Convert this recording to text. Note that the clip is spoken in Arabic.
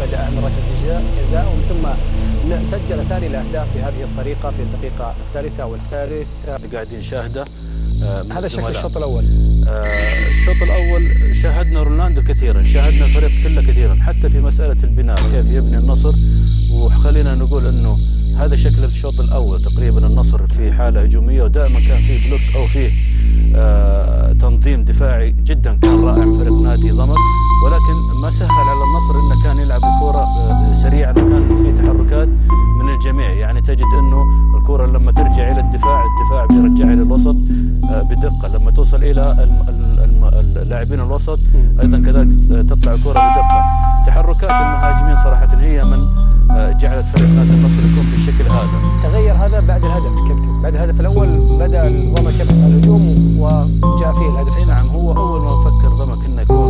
بدأ من ركلة جزاء ومن ثم سجل ثاني الأهداف بهذه الطريقة في الدقيقة الثالثة والثالثة. قاعدين نشاهده هذا شكل الشوط الأول. الشوط الأول شاهدنا رونالدو كثيرا، شاهدنا الفريق كله كثيرا، حتى في مسألة البناء كيف يبني النصر. وخلينا نقول أنه هذا شكل الشوط الأول تقريبا. النصر في حالة هجومية ودائما كان في بلوك أو فيه تنظيم دفاعي جدا كان رائع من فريق نادي ضمك، ولكن ما سهل على النصر انه كان يلعب الكرة سريعا وكان في تحركات من الجميع. يعني تجد انه الكرة لما ترجع الى الدفاع بيرجعها الى الوسط بدقة، لما توصل الى اللاعبين الوسط ايضا كذلك تطلع الكرة بدقة. تحركات المهاجمين صراحة هي من جعلت فريق نادي النصر يكون بالشكل هذا. تغير هذا بعد الهدف كابتن، بعد الهدف الاول بدا ضمك يبحث عن الهجوم وجاء فيه الهدف. نعم، هو اول ما فكر ضمك انه يكون